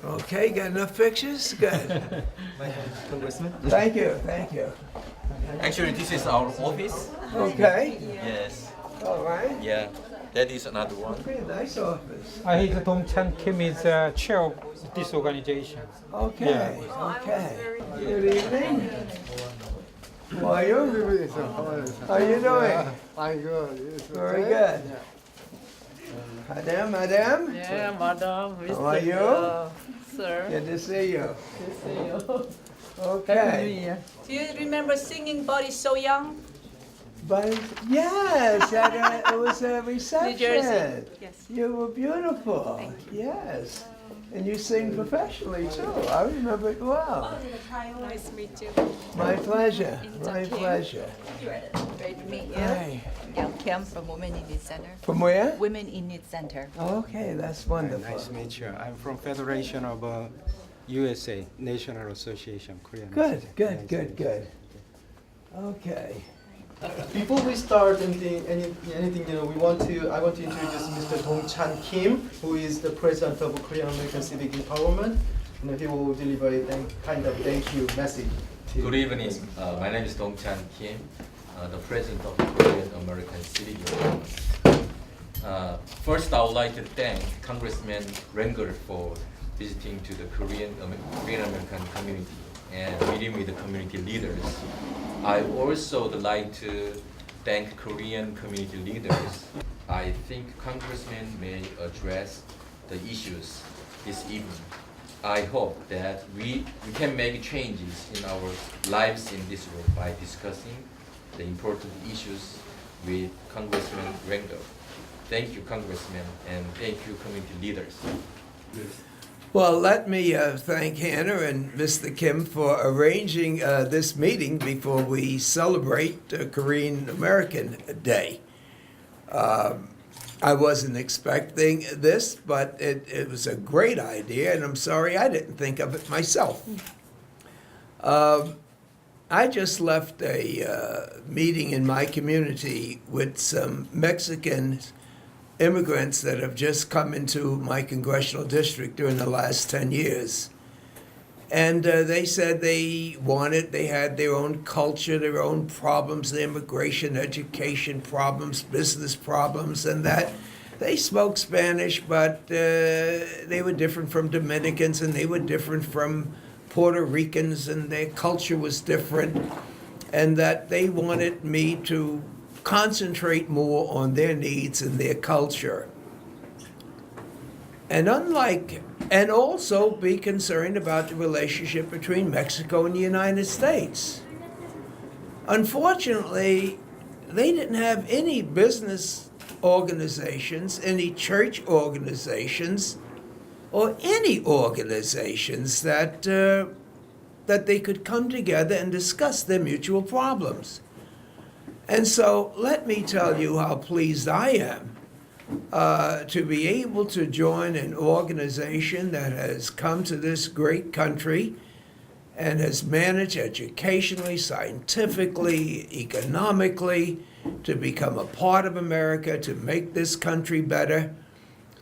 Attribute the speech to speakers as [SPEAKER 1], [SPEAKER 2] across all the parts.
[SPEAKER 1] Okay, got enough pictures? Good.
[SPEAKER 2] Congressman?
[SPEAKER 1] Thank you, thank you.
[SPEAKER 2] Actually, this is our office.
[SPEAKER 1] Okay,
[SPEAKER 2] Yes.
[SPEAKER 1] all right.
[SPEAKER 2] Yeah. That is another one.
[SPEAKER 1] Okay, nice office.
[SPEAKER 3] He's Dong-chan Kim is chair of this organization.
[SPEAKER 1] Okay, okay. Good evening. How are you? How you doing?
[SPEAKER 4] I'm good.
[SPEAKER 1] Very good. Madam?
[SPEAKER 5] Yeah, madam. Mr.
[SPEAKER 1] How are you?
[SPEAKER 5] Sir.
[SPEAKER 1] Good to see you.
[SPEAKER 5] See you. Happy New
[SPEAKER 1] Okay.
[SPEAKER 5] Year.
[SPEAKER 6] Do you remember singing Body So Young?
[SPEAKER 1] But yes, it was a reception.
[SPEAKER 6] New Jersey. Yes.
[SPEAKER 1] You were beautiful. Yes. And you sing professionally too. I remember it well.
[SPEAKER 6] Nice to meet you.
[SPEAKER 1] My pleasure.
[SPEAKER 6] It's
[SPEAKER 1] My
[SPEAKER 6] okay.
[SPEAKER 1] pleasure.
[SPEAKER 6] Great to meet you.
[SPEAKER 1] Hey.
[SPEAKER 6] Yeah, Kim from Women in Need Center.
[SPEAKER 1] From where?
[SPEAKER 6] Women in Need Center.
[SPEAKER 1] Okay, that's wonderful.
[SPEAKER 3] Nice to meet you. I'm from Federation of USA, National Association Korean.
[SPEAKER 1] Good, good, good, good. Okay.
[SPEAKER 4] Before we start anything, I want to introduce Mr. Dong-chan Kim, who is the president of Korean American Civic Empowerment. He will deliver a kind of thank you message. To
[SPEAKER 2] Good evening. My name is Dong-chan Kim, the president of Korean American Civic Union. First, I would like to thank Congressman Rangel for visiting to the Korean American community and meeting with the community leaders. I also would like to thank Korean community leaders. I think Congressman may address the issues this evening. I hope that we can make changes in our lives in this room by discussing the important issues with Congressman Rangel. Thank you, Congressman, and thank you, community leaders.
[SPEAKER 1] Well, let me thank Hannah and Mr. Kim for arranging this meeting before we celebrate Korean American Day. I wasn't expecting this, but it was a great idea, and I'm sorry I didn't think of it myself. I just left a meeting in my community with some Mexican immigrants that have just come into my congressional district during the last 10 years. And they said they had their own culture, their own problems, the immigration, education problems, business problems, and that they spoke Spanish, but they were different from Dominicans, and they were different from Puerto Ricans, and their culture was different, and that they wanted me to concentrate more on their needs and their culture. And also be concerned about the relationship between Mexico and the United States. Unfortunately, they didn't have any business organizations, any church organizations, or any organizations that they could come together and discuss their mutual problems. And so let me tell you how pleased I am to be able to join an organization that has come to this great country and has managed educationally, scientifically, economically to become a part of America, to make this country better,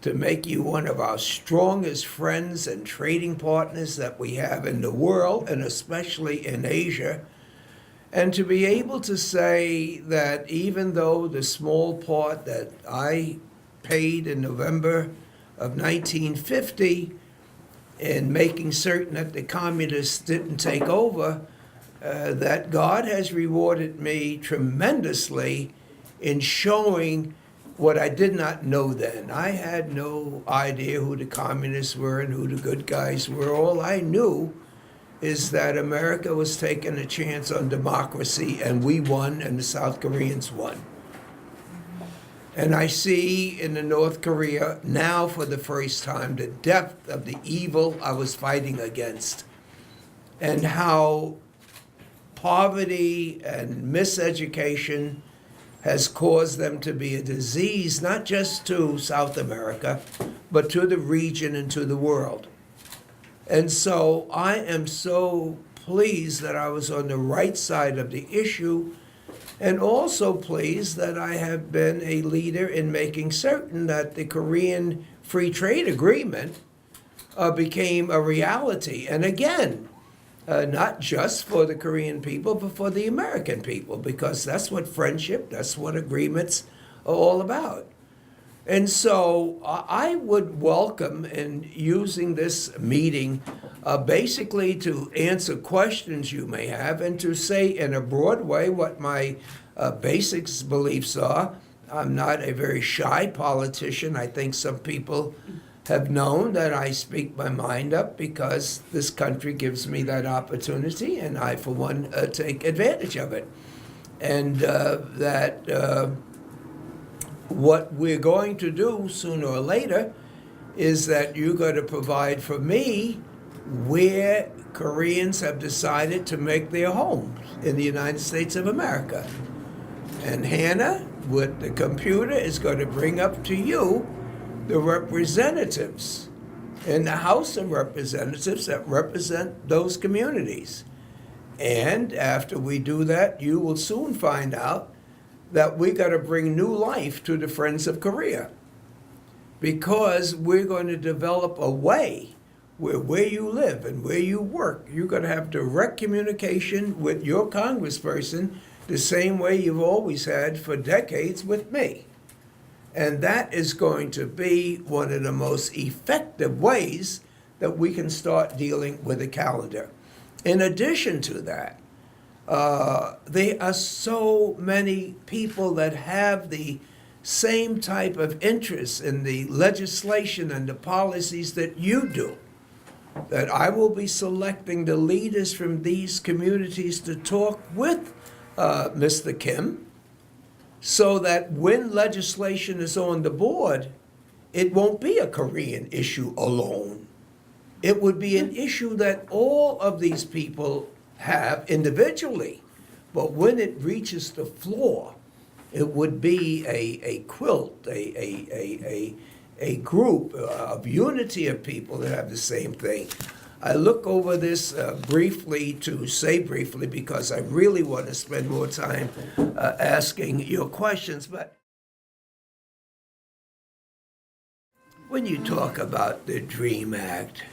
[SPEAKER 1] to make you one of our strongest friends and trading partners that we have in the world, and especially in Asia. And to be able to say that even though the small part that I paid in November of 1950 in making certain that the communists didn't take over, that God has rewarded me tremendously in showing what I did not know then. I had no idea who the communists were and who the good guys were. All I knew is that America was taking a chance on democracy, and we won, and the South Koreans won. And I see in the North Korea now for the first time the depth of the evil I was fighting against, and how poverty and miseducation has caused them to be a disease, not just to South America, but to the region and to the world. And so I am so pleased that I was on the right side of the issue, and also pleased that I have been a leader in making certain that the Korean Free Trade Agreement became a reality. And again, not just for the Korean people, but for the American people, because that's what friendship, that's what agreements are all about. And so I would welcome in using this meeting basically to answer questions you may have and to say in a broad way what my basic beliefs are. I'm not a very shy politician. I think some people have known that I speak my mind up because this country gives me that opportunity, and I, for one, take advantage of it. And what we're going to do sooner or later is that you're going to provide for me where Koreans have decided to make their homes in the United States of America. And Hannah, with the computer, is going to bring up to you the representatives in the House of Representatives that represent those communities. And after we do that, you will soon find out that we got to bring new life to the Friends of Korea, because we're going to develop a way where you live and where you work, you're going to have direct communication with your congressperson the same way you've always had for decades with me. And that is going to be one of the most effective ways that we can start dealing with the calendar. In addition to that, there are so many people that have the same type of interest in the legislation and the policies that you do, that I will be selecting the leaders from these communities to talk with Mr. Kim, so that when legislation is on the board, it won't be a Korean issue alone. It would be an issue that all of these people have individually, but when it reaches the floor, it would be a quilt, a group of unity of people that have the same thing. I look over this briefly to say briefly because I really want to spend more time asking your questions. But when you talk about the DREAM Act,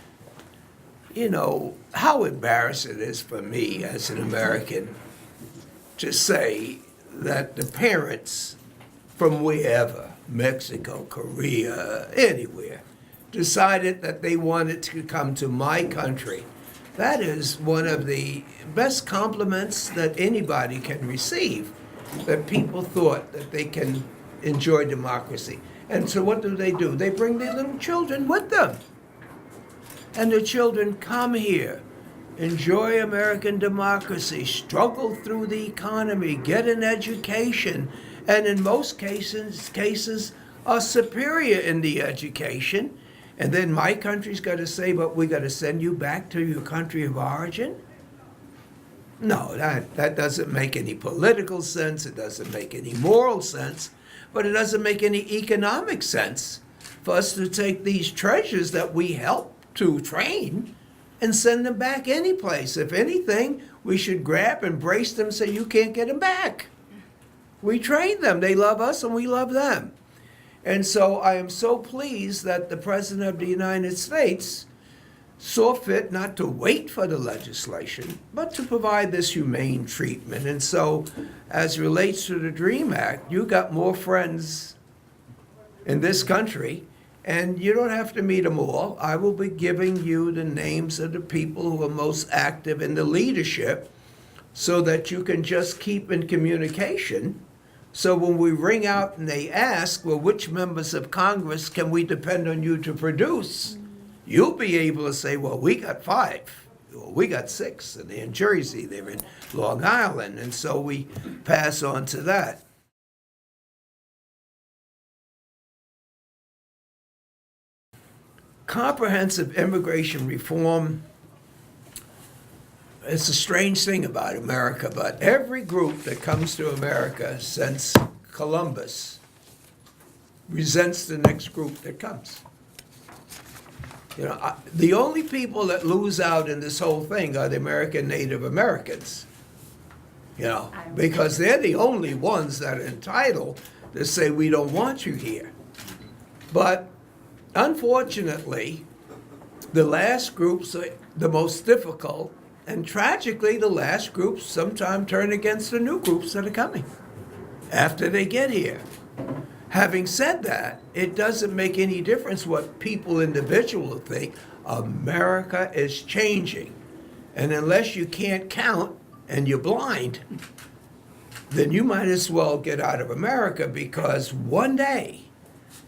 [SPEAKER 1] you know, how embarrassing it is for me as an American to say that the parents from wherever, Mexico, Korea, anywhere, decided that they wanted to come to my country. That is one of the best compliments that anybody can receive, that people thought that they can enjoy democracy. And so what do? They bring their little children with them. And the children come here, enjoy American democracy, struggle through the economy, get an education, and in most cases are superior in the education. And then my country's got to say, but we got to send you back to your country of origin? No, that doesn't make any political sense. It doesn't make any moral sense. But it doesn't make any economic sense for us to take these treasures that we help to train and send them back any place. If anything, we should grab, embrace them, say, you can't get them back. We train them. They love us and we love them. And so I am so pleased that the President of the United States saw fit not to wait for the legislation, but to provide this humane treatment. And so as it relates to the DREAM Act, you got more friends in this country, and you don't have to meet them all. I will be giving you the names of the people who are most active in the leadership so that you can just keep in communication. So when we ring out and they ask, well, which members of Congress can we depend on you to produce? You'll be able to say, well, we got 5, or we got 6, and they're in Jersey, they're in Long Island, and so we pass on to that. Comprehensive immigration reform, it's a strange thing about America, but every group that comes to America since Columbus resents the next group that comes. You know, the only people that lose out in this whole thing are the American Native Americans, you know, because they're the only ones that are entitled to say, we don't want you here. But unfortunately, The last groups are the most difficult, and tragically, the last groups sometimes turn against the new groups that are coming after they get here. Having said that, it doesn't make any difference what people individually think. America is changing. And unless you can't count and you're blind, then you might as well get out of America, because one day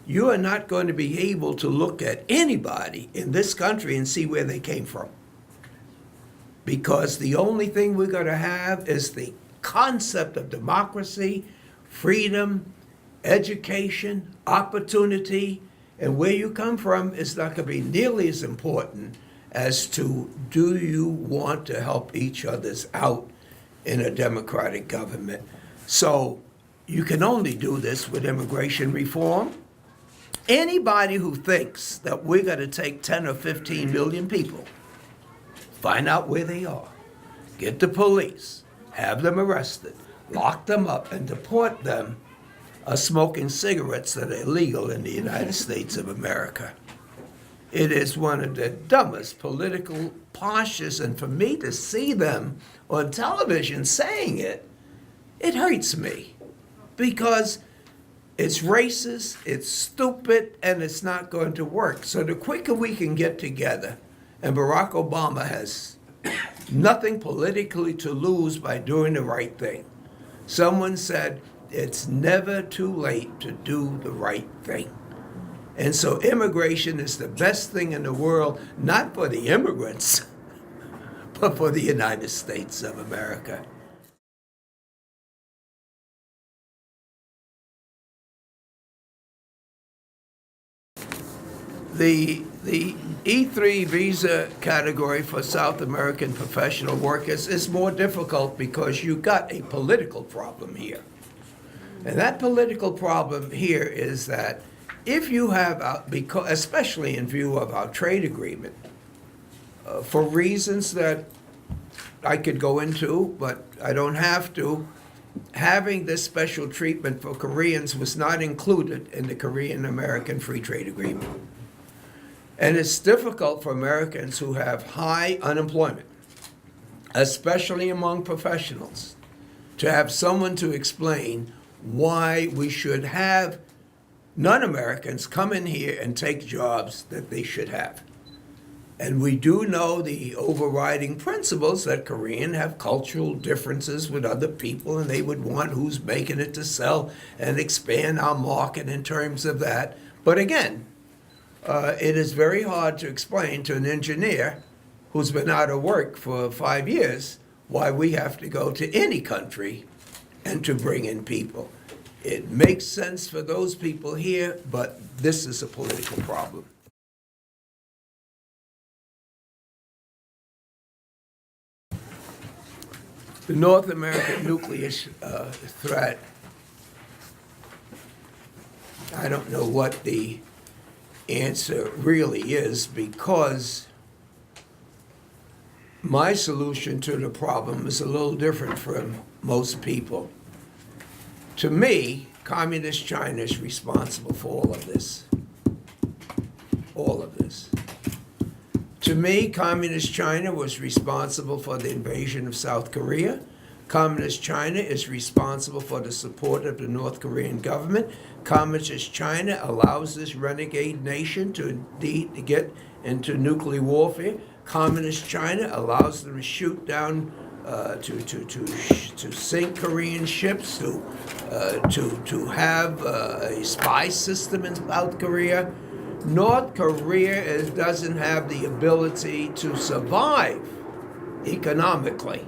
[SPEAKER 1] you are not going to be able to look at anybody in this country and see where they came from. Because the only thing we're going to have is the concept of democracy, freedom, education, opportunity, and where you come from is not going to be nearly as important as to, do you want to help each other's out in a democratic government? So you can only do this with immigration reform. Anybody who thinks that we're going to take 10 or 15 million people, find out where they are, get the police, have them arrested, lock them up, and deport them, are smoking cigarettes that are illegal in the United States of America. It is one of the dumbest political postures, and for me to see them on television saying it, it hurts me, because it's racist, it's stupid, and it's not going to work. So the quicker we can get together, and Barack Obama has nothing politically to lose by doing the right thing. Someone said, it's never too late to do the right thing. And so immigration is the best thing in the world, not for the immigrants, but for the United States of America. The E3 visa category for South American professional workers is more difficult because you got a political problem here. And that political problem here is that if you have, because, especially in view of our trade agreement, for reasons that I could go into, but I don't have to, having this special treatment for Koreans was not included in the Korean-American Free Trade Agreement. And it's difficult for Americans who have high unemployment, especially among professionals, to have someone to explain why we should have non-Americans come in here and take jobs that they should have. And we do know the overriding principles that Koreans have cultural differences with other people, and they would want who's making it to sell and expand our market in terms of that. But again, it is very hard to explain to an engineer who's been out of work for 5 years why we have to go to any country and to bring in people. It makes sense for those people here, but this is a political problem. The North American nuclear threat, I don't know what the answer really is, because my solution to the problem is a little different from most people. To me, Communist China is responsible for all of this. All of this. To me, Communist China was responsible for the invasion of South Korea. Communist China is responsible for the support of the North Korean government. Communist China allows this renegade nation to get into nuclear warfare. Communist China allows them to shoot down, to sink Korean ships, to have a spy system in South Korea. North Korea doesn't have the ability to survive economically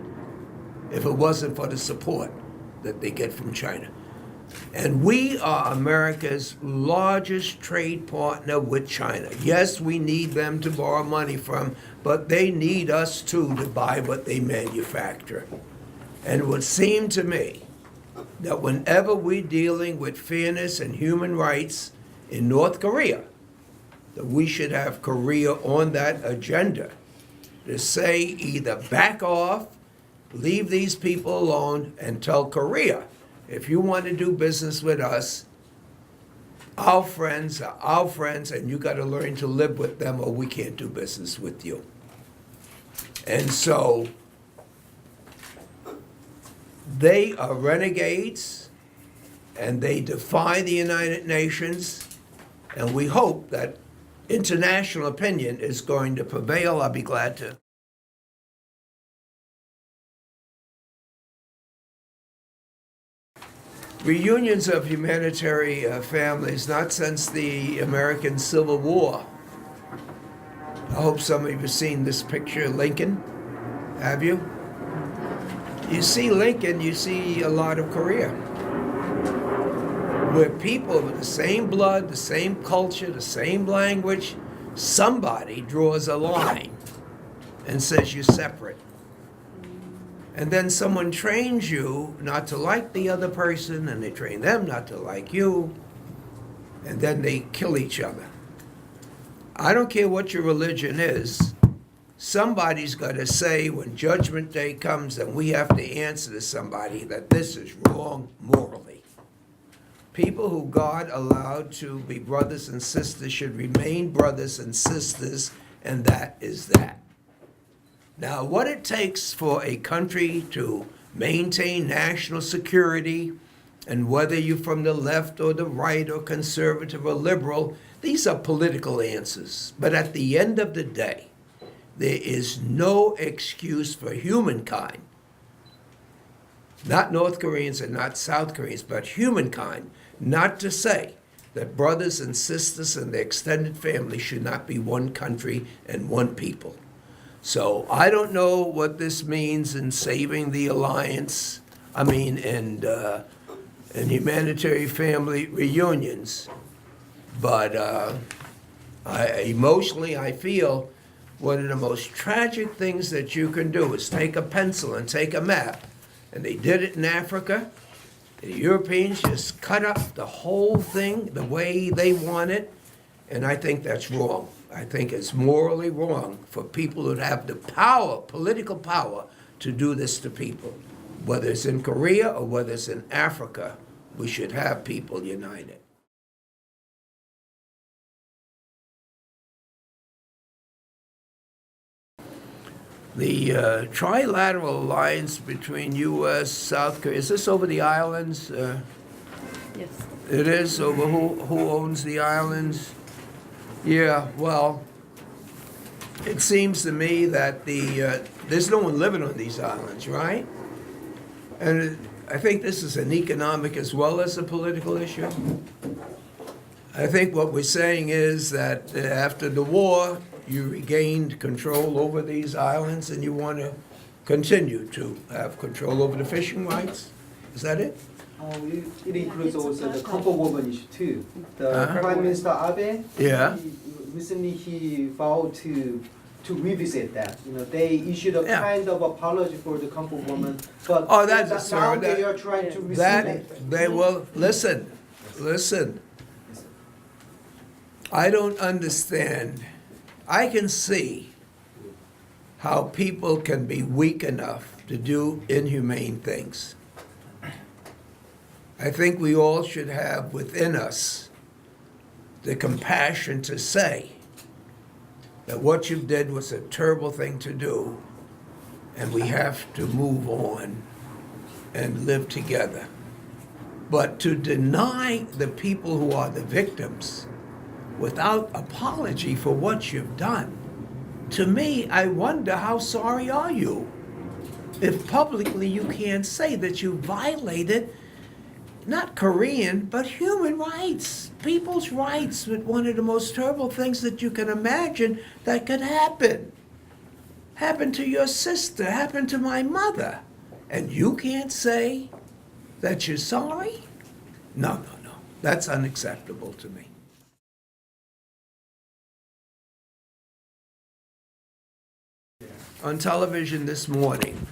[SPEAKER 1] if it wasn't for the support that they get from China. And we are America's largest trade partner with China. Yes, we need them to borrow money from, but they need us too to buy what they manufacture. And it would seem to me that whenever we're dealing with fairness and human rights in North Korea, that we should have Korea on that agenda to say either back off, leave these people alone, and tell Korea, if you want to do business with us, Our friends are our friends, and you got to learn to live with them, or we can't do business with you. And so they are renegades, and they defy the United Nations, and we hope that international opinion is going to prevail. I'll be glad to. Reunions of humanitarian families, not since the American Civil War. I hope some of you have seen this picture of Lincoln. Have you? You see Lincoln, you see a lot of Korea. Where people with the same blood, the same culture, the same language, somebody draws a line and says you're separate. And then someone trains you not to like the other person, and they train them not to like you, and then they kill each other. I don't care what your religion is, somebody's got to say when Judgment Day comes and we have to answer to somebody that this is wrong morally. People who God allowed to be brothers and sisters should remain brothers and sisters, and that is that. Now, what it takes for a country to maintain national security, and whether you're from the left or the right or conservative or liberal, these are political answers. But at the end of the day, there is no excuse for humankind, not North Koreans and not South Koreans, but humankind, not to say that brothers and sisters and their extended family should not be one country and one people. So I don't know what this means in saving the alliance, and humanitarian family reunions. But emotionally, I feel one of the most tragic things that you can do is take a pencil and take a map. And they did it in Africa. The Europeans just cut up the whole thing the way they want it. And I think that's wrong. I think it's morally wrong for people who have the power, political power, to do this to people. Whether it's in Korea or whether it's in Africa, we should have people united. The trilateral alliance between U.S., South Korea, is this over the islands?
[SPEAKER 5] Yes.
[SPEAKER 1] It is over who owns the islands? Yeah, well, it seems to me that there's no one living on these islands, right? And I think this is an economic as well as a political issue. I think what we're saying is that after the war, you regained control over these islands and you want to continue to have control over the fishing rights. Is that it?
[SPEAKER 4] It includes also the couple woman issue too. The Prime Minister Abe,
[SPEAKER 1] Yeah.
[SPEAKER 4] recently he vowed to revisit that. They issued a
[SPEAKER 1] Yeah.
[SPEAKER 4] kind of apology for the couple woman, but
[SPEAKER 1] Oh, that's a
[SPEAKER 4] now
[SPEAKER 1] sir,
[SPEAKER 4] they
[SPEAKER 1] that-
[SPEAKER 4] are trying to rescind
[SPEAKER 1] That,
[SPEAKER 4] it.
[SPEAKER 1] they will, listen. I don't understand. I can see how people can be weak enough to do inhumane things. I think we all should have within us the compassion to say that what you did was a terrible thing to do, and we have to move on and live together. But to deny the people who are the victims without apology for what you've done, to me, I wonder how sorry are you if publicly you can't say that you violated not Korean, but human rights, people's rights, with one of the most terrible things that you can imagine that could happen. Happen to your sister, happen to my mother. And you can't say that you're sorry? No. That's unacceptable to me. On television this morning,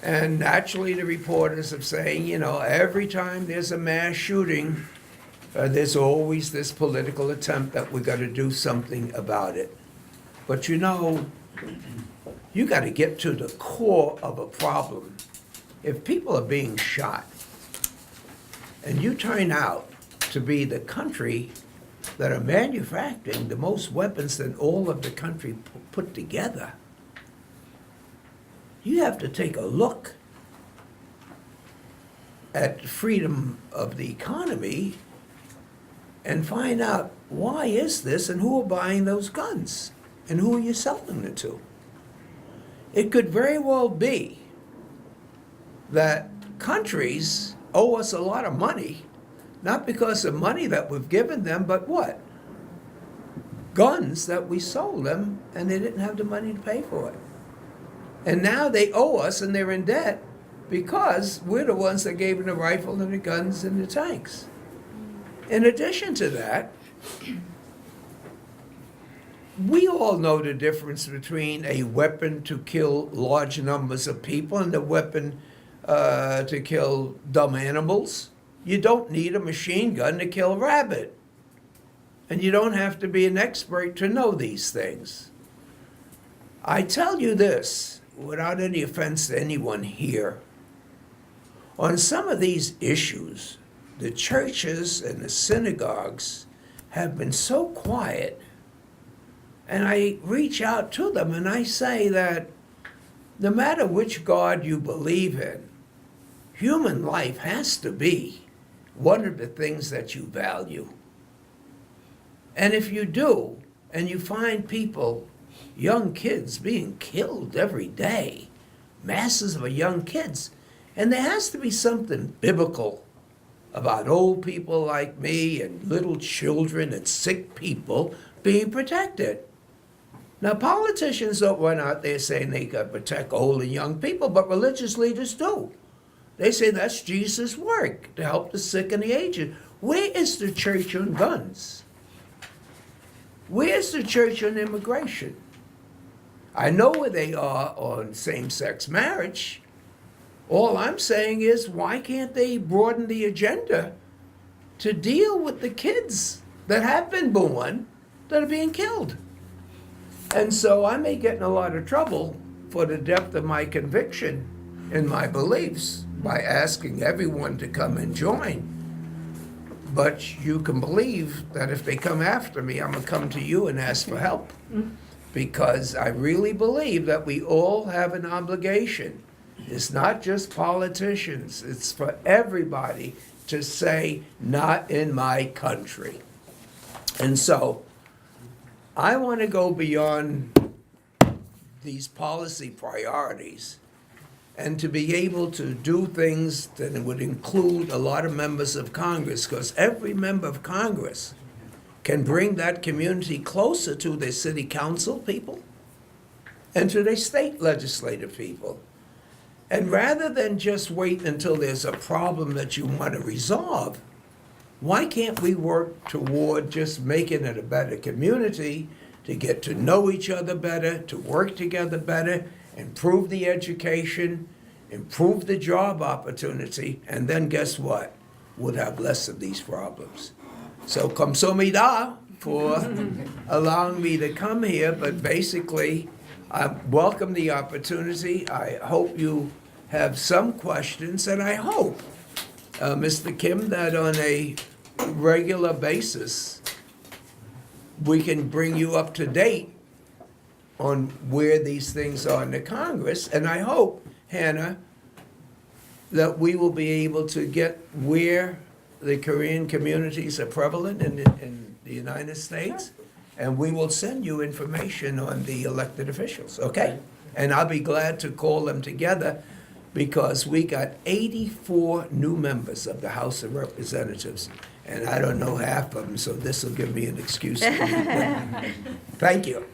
[SPEAKER 1] and naturally the reporters are saying, every time there's a mass shooting, there's always this political attempt that we got to do something about it. But you got to get to the core of a problem. If people are being shot, and you turn out to be the country that are manufacturing the most weapons than all of the country put together, you have to take a look at freedom of the economy and find out why is this and who are buying those guns and who are you selling them to. It could very well be that countries owe us a lot of money, not because of money that we've given them, but what? Guns that we sold them and they didn't have the money to pay for it. And now they owe us and they're in debt because we're the ones that gave them the rifle and the guns and the tanks. In addition to that, we all know the difference between a weapon to kill large numbers of people and a weapon to kill dumb animals. You don't need a machine gun to kill a rabbit. And you don't have to be an expert to know these things. I tell you this, without any offense to anyone here, on some of these issues, the churches and the synagogues have been so quiet, and I reach out to them and I say that no matter which God you believe in, human life has to be one of the things that you value. And if you do, and you find people, young kids being killed every day, masses of young kids, and there has to be something biblical about old people like me and little children and sick people being protected. Now, politicians don't run out there saying they got to protect old and young people, but religious leaders do. They say that's Jesus' work, to help the sick and the aged. Where is the church on guns? Where's the church on immigration? I know where they are on same-sex marriage. All I'm saying is, why can't they broaden the agenda to deal with the kids that have been born that are being killed? And so I may get in a lot of trouble for the depth of my conviction and my beliefs by asking everyone to come and join. But you can believe that if they come after me, I'm going to come to you and ask for help. Because I really believe that we all have an obligation. It's not just politicians, it's for everybody to say, not in my country. And so, I want to go beyond these policy priorities and to be able to do things that would include a lot of members of Congress, because every member of Congress can bring that community closer to their city council people and to their state legislative people. And rather than just wait until there's a problem that you want to resolve, why can't we work toward just making it a better community, to get to know each other better, to work together better, improve the education, improve the job opportunity, and then guess what? We'll have less of these problems. So kamsahamnida for allowing me to come here, but basically, I welcome the opportunity. I hope you have some questions, and I hope, Mr. Kim, that on a regular basis, we can bring you up to date on where these things are in the Congress. And I hope, Hannah, that we will be able to get where the Korean communities are prevalent in the United States. And we will send you information on the elected officials, okay? And I'll be glad to call them together, because we got 84 new members of the House of Representatives, and I don't know half of them, so this will give me an excuse to meet them. Thank you.